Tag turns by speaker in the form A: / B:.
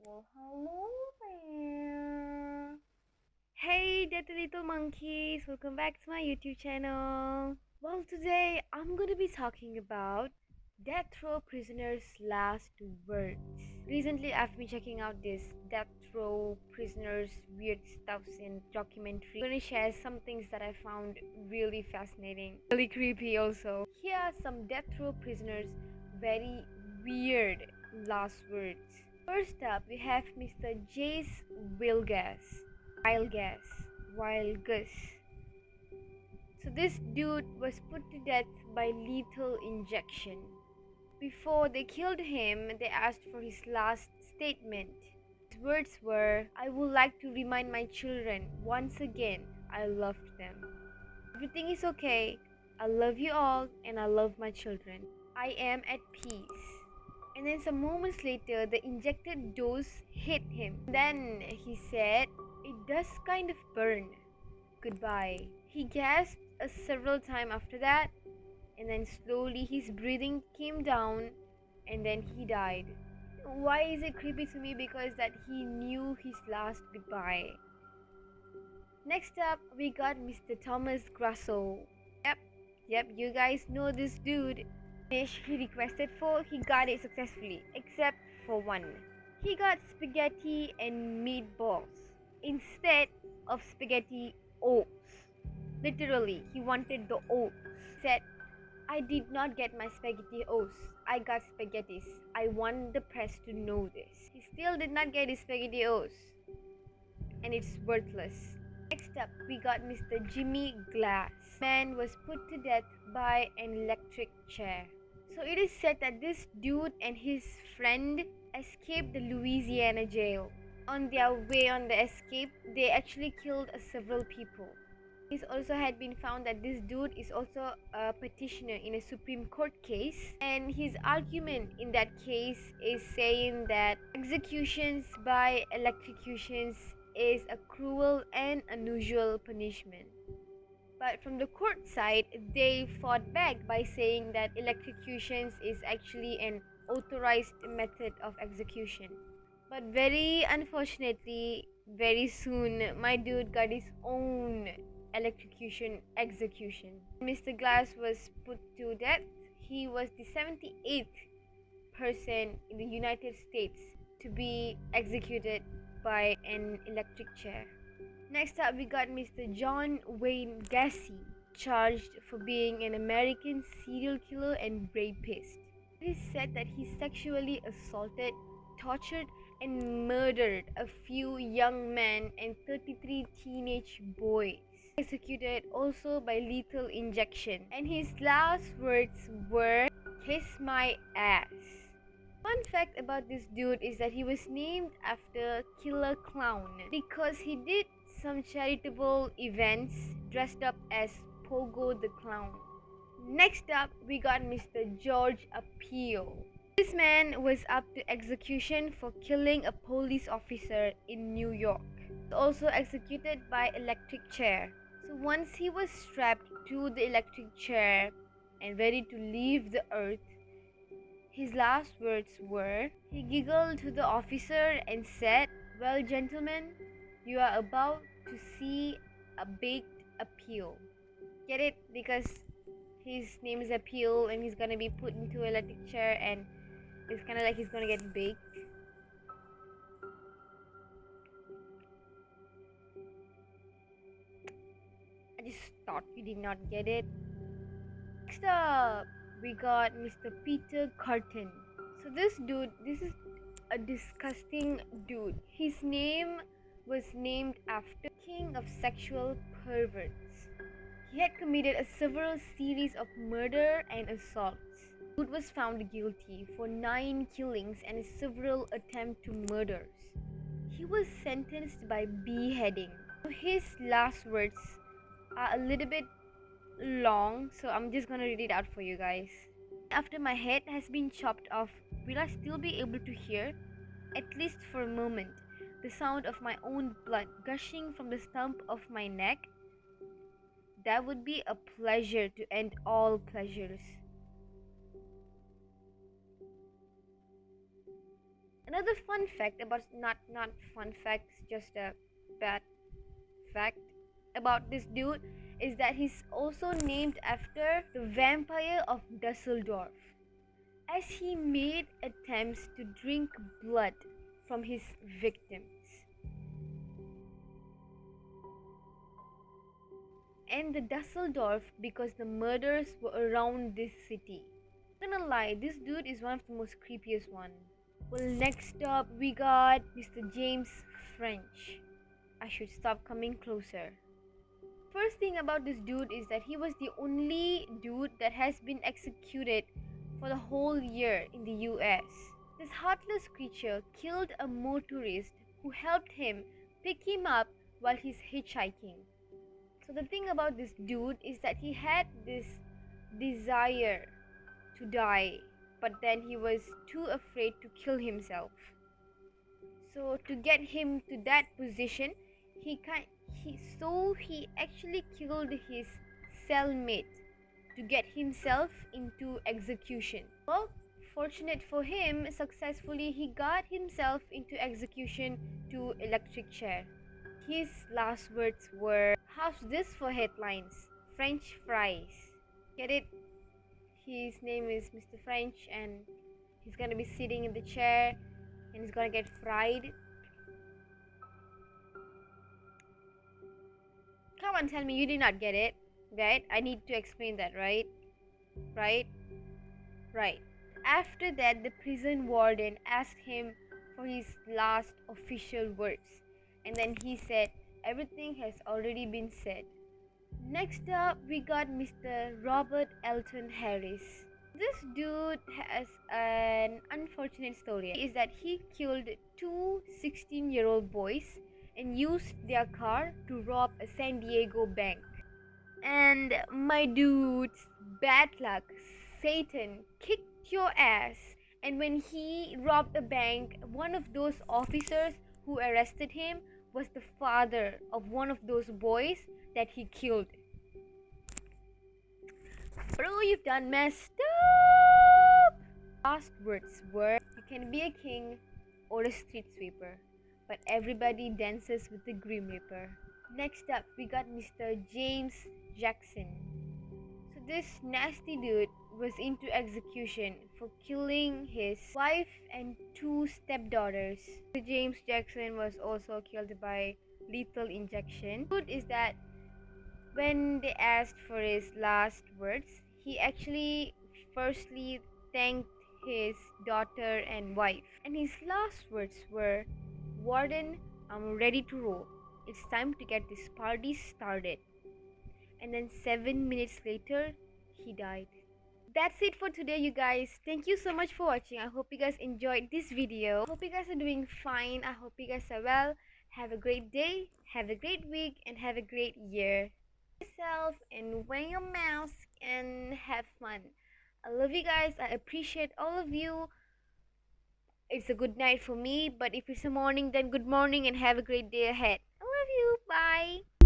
A: Well, hello there. Hey, dirty little monkeys, welcome back to my YouTube channel. Well, today I'm gonna be talking about death row prisoners' last words. Recently, I've been checking out this death row prisoners' weird stuffs in documentary. I'm gonna share some things that I found really fascinating, really creepy also. Here are some death row prisoners' very weird last words. First up, we have Mr. Jace Wilgas. Wilgas. Wilgus. So this dude was put to death by lethal injection. Before they killed him, they asked for his last statement. His words were, "I would like to remind my children once again I loved them. Everything is okay. I love you all and I love my children. I am at peace." And then some moments later, the injected dose hit him. Then he said, "It does kind of burn. Goodbye." He gasped several times after that, and then slowly his breathing came down, and then he died. Why is it creepy to me? Because that he knew his last goodbye. Next up, we got Mr. Thomas Grasso. Yep, you guys know this dude. Dish he requested for, he got it successfully, except for one. He got spaghetti and meatballs instead of spaghetti oats. Literally, he wanted the oats. Said, "I did not get my spaghetti oats. I got spaghettis. I want the press to know this." He still did not get his spaghetti oats, and it's worthless. Next up, we got Mr. Jimmy Glass. Man was put to death by an electric chair. So it is said that this dude and his friend escaped the Louisiana jail. On their way on the escape, they actually killed several people. It also had been found that this dude is also a petitioner in a Supreme Court case, and his argument in that case is saying that executions by electrocutions is a cruel and unusual punishment. But from the court side, they fought back by saying that electrocutions is actually an authorized method of execution. But very unfortunately, very soon, my dude got his own electrocution execution. Mr. Glass was put to death. He was the 78th person in the United States to be executed by an electric chair. Next up, we got Mr. John Wayne Gacy, charged for being an American serial killer and rapist. It is said that he sexually assaulted, tortured, and murdered a few young men and 33 teenage boys. Executed also by lethal injection. And his last words were, "Kiss my ass." Fun fact about this dude is that he was named after Killer Clown because he did some charitable events dressed up as Pogo the Clown. Next up, we got Mr. George Appeal. This man was up to execution for killing a police officer in New York. He was also executed by electric chair. So once he was strapped to the electric chair and ready to leave the earth, his last words were, he giggled to the officer and said, "Well, gentlemen, you are about to see a baked appeal." Get it? Because his name is Appeal and he's gonna be put into an electric chair and it's kind of like he's gonna get baked. I just thought you did not get it. Next up, we got Mr. Peter Carton. So this dude, this is a disgusting dude. His name was named after king of sexual perverts. He had committed a several series of murder and assaults. Dude was found guilty for 9 killings and several attempts to murders. He was sentenced by beheading. His last words are a little bit long, so I'm just gonna read it out for you guys. "After my head has been chopped off, will I still be able to hear, at least for a moment, the sound of my own blood gushing from the stump of my neck? That would be a pleasure to end all pleasures." Another fun fact about not fun fact, it's just a bad fact about this dude is that he's also named after the vampire of Dusseldorf, as he made attempts to drink blood from his victims. And the Dusseldorf because the murders were around this city. Not gonna lie, this dude is one of the most creepiest one. Well, next up we got Mr. James French. I should stop coming closer. First thing about this dude is that he was the only dude that has been executed for the whole year in the US. This heartless creature killed a motorist who helped him pick him up while he's hitchhiking. So the thing about this dude is that he had this desire to die, but then he was too afraid to kill himself. So to get him to that position, he actually killed his cellmate to get himself into execution. Well, fortunate for him, successfully he got himself into execution to electric chair. His last words were, "How's this for headlines? French fries." Get it? His name is Mr. French and he's gonna be sitting in the chair and he's gonna get fried. Come on, tell me you did not get it, right? I need to explain that, right? Right? Right. After that, the prison warden asked him for his last official words, and then he said, "Everything has already been said." Next up, we got Mr. Robert Elton Harris. This dude has an unfortunate story. Is that he killed two 16-year-old boys and used their car to rob a San Diego bank. And my dude's bad luck, Satan kicked your ass. And when he robbed a bank, one of those officers who arrested him was the father of one of those boys that he killed. Bro, you've done messed up! Last words were, "You can be a king or a street sweeper, but everybody dances with the Grim Reaper." Next up, we got Mr. James Jackson. So this nasty dude was into execution for killing his wife and two stepdaughters. James Jackson was also killed by lethal injection. Good is that when they asked for his last words, he actually firstly thanked his daughter and wife. And his last words were, "Warden, I'm ready to roll. It's time to get this party started." And then 7 minutes later, he died. That's it for today, you guys. Thank you so much for watching. I hope you guys enjoyed this video. I hope you guys are doing fine. I hope you guys are well. Have a great day, have a great week, and have a great year. Yourself and wear your mask and have fun. I love you guys. I appreciate all of you. It's a good night for me, but if it's a morning, then good morning and have a great day ahead. I love you. Bye.